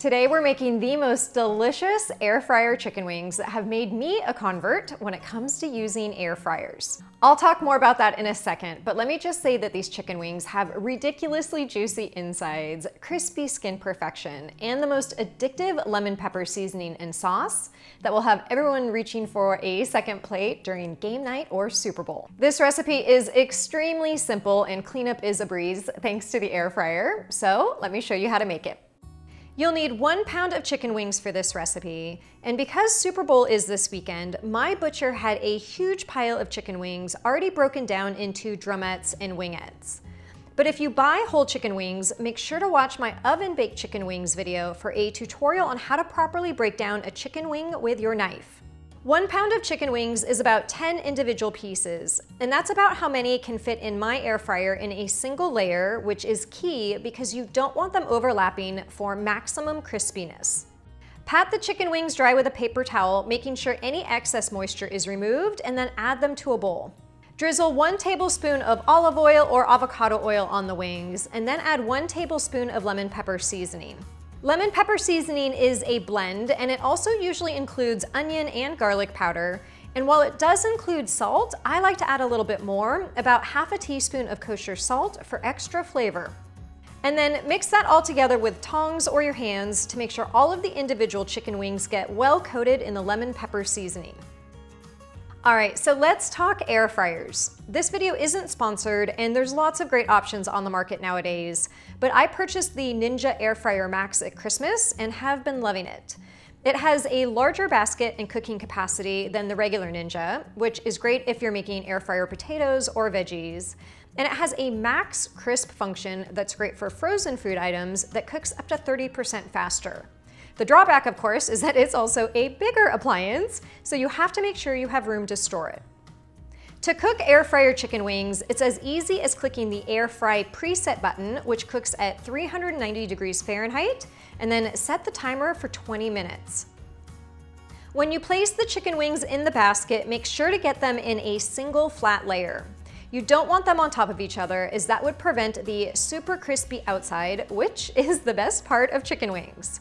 Today we're making the most delicious air fryer chicken wings that have made me a convert when it comes to using air fryers. I'll talk more about that in a second, but let me just say that these chicken wings have ridiculously juicy insides, crispy skin perfection, and the most addictive lemon pepper seasoning and sauce that will have everyone reaching for a second plate during game night or Super Bowl. This recipe is extremely simple and cleanup is a breeze thanks to the air fryer, so let me show you how to make it. You'll need 1 pound of chicken wings for this recipe, and because Super Bowl is this weekend, my butcher had a huge pile of chicken wings already broken down into drumettes and wingettes. But if you buy whole chicken wings, make sure to watch my oven-baked chicken wings video for a tutorial on how to properly break down a chicken wing with your knife. 1 pound of chicken wings is about 10 individual pieces, and that's about how many can fit in my air fryer in a single layer, which is key because you don't want them overlapping for maximum crispiness. Pat the chicken wings dry with a paper towel, making sure any excess moisture is removed, and then add them to a bowl. Drizzle 1 tablespoon of olive oil or avocado oil on the wings, and then add 1 tablespoon of lemon pepper seasoning. Lemon pepper seasoning is a blend, and it also usually includes onion and garlic powder. And while it does include salt, I like to add a little bit more, about half a teaspoon of kosher salt for extra flavor. And then mix that all together with tongs or your hands to make sure all of the individual chicken wings get well coated in the lemon pepper seasoning. All right, so let's talk air fryers. This video isn't sponsored and there's lots of great options on the market nowadays, but I purchased the Ninja Air Fryer Max at Christmas and have been loving it. It has a larger basket and cooking capacity than the regular Ninja, which is great if you're making air fryer potatoes or veggies. And it has a max crisp function that's great for frozen food items that cooks up to 30% faster. The drawback, of course, is that it's also a bigger appliance, so you have to make sure you have room to store it. To cook air fryer chicken wings, it's as easy as clicking the air fry preset button, which cooks at 390 degrees Fahrenheit, and then set the timer for 20 minutes. When you place the chicken wings in the basket, make sure to get them in a single flat layer. You don't want them on top of each other, as that would prevent the super crispy outside, which is the best part of chicken wings.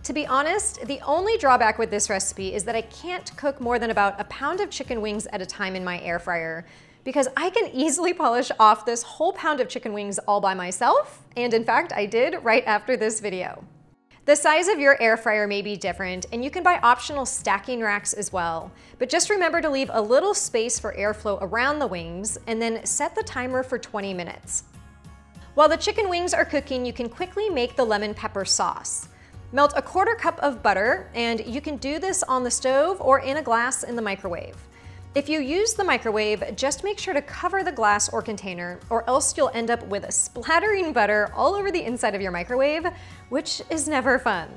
To be honest, the only drawback with this recipe is that I can't cook more than about a pound of chicken wings at a time in my air fryer, because I can easily polish off this whole pound of chicken wings all by myself, and in fact I did right after this video. The size of your air fryer may be different, and you can buy optional stacking racks as well, but just remember to leave a little space for airflow around the wings, and then set the timer for 20 minutes. While the chicken wings are cooking, you can quickly make the lemon pepper sauce. Melt a 1/4 cup of butter, and you can do this on the stove or in a glass in the microwave. If you use the microwave, just make sure to cover the glass or container, or else you'll end up with splattering butter all over the inside of your microwave, which is never fun.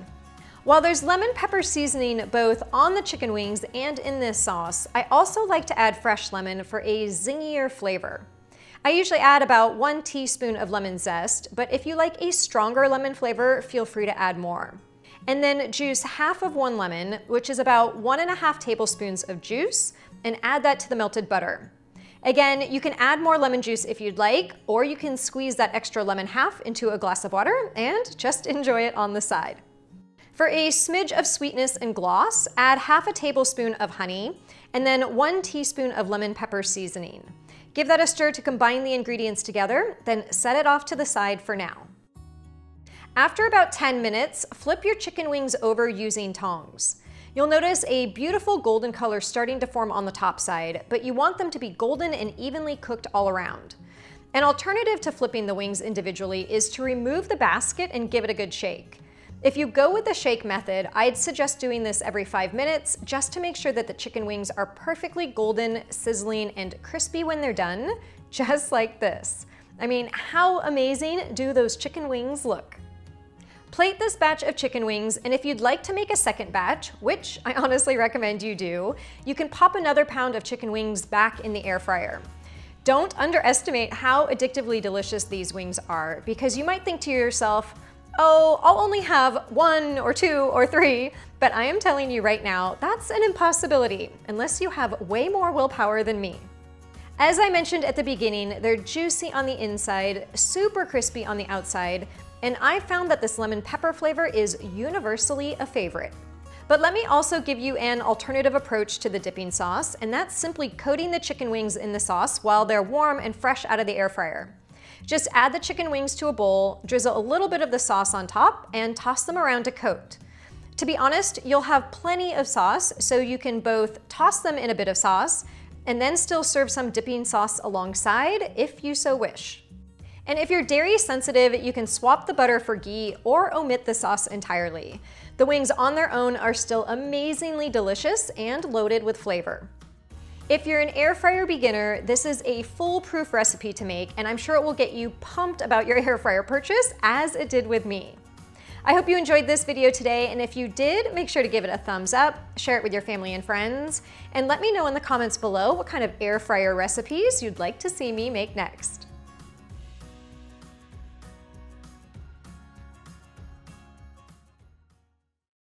While there's lemon pepper seasoning both on the chicken wings and in this sauce, I also like to add fresh lemon for a zingier flavor. I usually add about 1 teaspoon of lemon zest, but if you like a stronger lemon flavor, feel free to add more. And then juice half of 1 lemon, which is about 1½ tablespoons of juice, and add that to the melted butter. Again, you can add more lemon juice if you'd like, or you can squeeze that extra lemon half into a glass of water and just enjoy it on the side. For a smidge of sweetness and gloss, add half a tablespoon of honey, and then 1 teaspoon of lemon pepper seasoning. Give that a stir to combine the ingredients together, then set it off to the side for now. After about 10 minutes, flip your chicken wings over using tongs. You'll notice a beautiful golden color starting to form on the top side, but you want them to be golden and evenly cooked all around. An alternative to flipping the wings individually is to remove the basket and give it a good shake. If you go with the shake method, I'd suggest doing this every 5 minutes just to make sure that the chicken wings are perfectly golden, sizzling, and crispy when they're done, just like this. I mean, how amazing do those chicken wings look? Plate this batch of chicken wings, and if you'd like to make a second batch, which I honestly recommend you do, you can pop another pound of chicken wings back in the air fryer. Don't underestimate how addictively delicious these wings are, because you might think to yourself, oh, I'll only have 1 or 2 or 3, but I am telling you right now, that's an impossibility, unless you have way more willpower than me. As I mentioned at the beginning, they're juicy on the inside, super crispy on the outside, and I found that this lemon pepper flavor is universally a favorite. But let me also give you an alternative approach to the dipping sauce, and that's simply coating the chicken wings in the sauce while they're warm and fresh out of the air fryer. Just add the chicken wings to a bowl, drizzle a little bit of the sauce on top, and toss them around to coat. To be honest, you'll have plenty of sauce, so you can both toss them in a bit of sauce and then still serve some dipping sauce alongside if you so wish. And if you're dairy sensitive, you can swap the butter for ghee or omit the sauce entirely. The wings on their own are still amazingly delicious and loaded with flavor. If you're an air fryer beginner, this is a foolproof recipe to make, and I'm sure it will get you pumped about your air fryer purchase as it did with me. I hope you enjoyed this video today, and if you did, make sure to give it a thumbs up, share it with your family and friends, and let me know in the comments below what kind of air fryer recipes you'd like to see me make next.